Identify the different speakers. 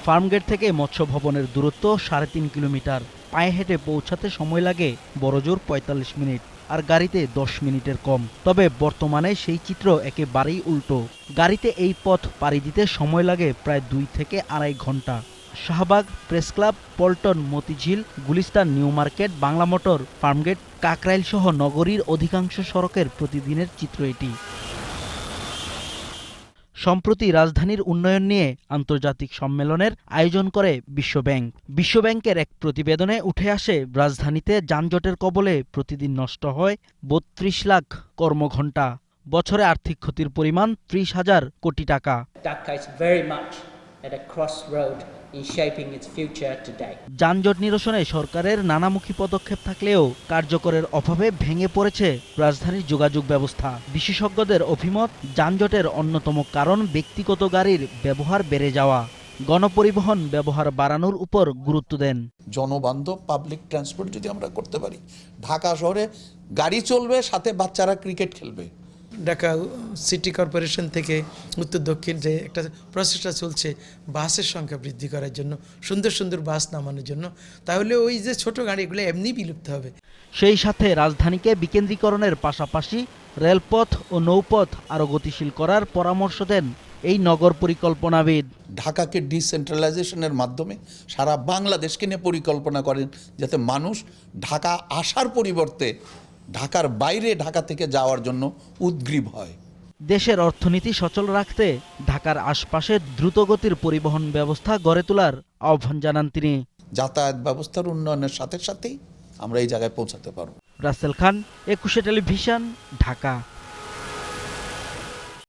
Speaker 1: ফার্মগেট থেকে মৎস্য ভবনের দূরত্ব 3.5 কিলোমিটার। পায়ে হেঁটে পৌঁছাতে সময় লাগে বড়জোর 45 মিনিট, আর গাড়িতে 10 মিনিটের কম। তবে বর্তমানে সেই চিত্র একেবারেই উল্টো। গাড়িতে এই পথ পাড়ি দিতে সময় লাগে প্রায় 2 থেকে 2.5 ঘন্টা। Shahbag, press club, Paltan, Motijheel, Gulistan, new market, Bangla motor, Farmgate, Kakrail সহ নগরীর অধিকাংশ সড়কের প্রতিদিনের চিত্র এটি। সম্প্রতি রাজধানীর উন্নয়ন নিয়ে আন্তর্জাতিক সম্মেলনের আয়োজন করে বিশ্বব্যাংক। বিশ্বব্যাংকের এক প্রতিবেদনে উঠে আসে, রাজধানীতে যানজটের কবলে প্রতিদিন নষ্ট হয় 32 লাখ কর্মঘণ্টা। বছরে আর্থিক ক্ষতির পরিমাণ 30,000 কোটি টাকা।
Speaker 2: Dhaka is very much at a crossroad in shaping its future today.
Speaker 1: যানজট নিরসনে সরকারের নানামুখী পদক্ষেপ থাকলেও কার্যকরের অভাবে ভেঙে পড়েছে রাজধানীর যোগাযোগ ব্যবস্থা। বিশেষজ্ঞদের অভিমত, যানজটের অন্যতম কারণ ব্যক্তিগত গাড়ির ব্যবহার বেড়ে যাওয়া। গণপরিবহন ব্যবহার বাড়ানোর উপর গুরুত্ব দেন।
Speaker 3: জনবান্ধব পাবলিক ট্রান্সপোর্ট যদি আমরা করতে পারি, ঢাকা শহরে গাড়ি চলবে, সাথে বাচ্চারা ক্রিকেট খেলবে।
Speaker 4: ঢাকা সিটি কর্পোরেশন থেকে উত্তর দক্ষিণ যে একটা প্রচেষ্টা চলছে বাসের সংখ্যা বৃদ্ধি করার জন্য, সুন্দর সুন্দর বাস নামানোর জন্য, তাহলে ওই যে ছোট গাড়িগুলো এমনি বিলুপ্ত হবে।
Speaker 1: সেই সাথে রাজধানীকে বিকেন্দ্রীকরণের পাশাপাশি রেলপথ ও নৌপথ আরও গতিশীল করার পরামর্শ দেন এই নগর পরিকল্পনাবিদ।
Speaker 3: ঢাকাকে ডিসেন্ট্রালাইজেশনের মাধ্যমে সারা বাংলাদেশকে নিয়ে পরিকল্পনা করেন, যাতে মানুষ ঢাকা আসার পরিবর্তে ঢাকার বাইরে ঢাকা থেকে যাওয়ার জন্য উদ্গ্রীব হয়।
Speaker 1: দেশের অর্থনীতি সচল রাখতে ঢাকার আশপাশে দ্রুতগতির পরিবহন ব্যবস্থা গড়ে তোলার আহ্বান জানান তিনি।
Speaker 3: যাতায়াত ব্যবস্থার উন্নয়নের সাথে সাথেই আমরা এই জায়গায় পৌঁছাতে পারব।
Speaker 1: রাসেল খান, 21 টেলিভিশন, ঢাকা।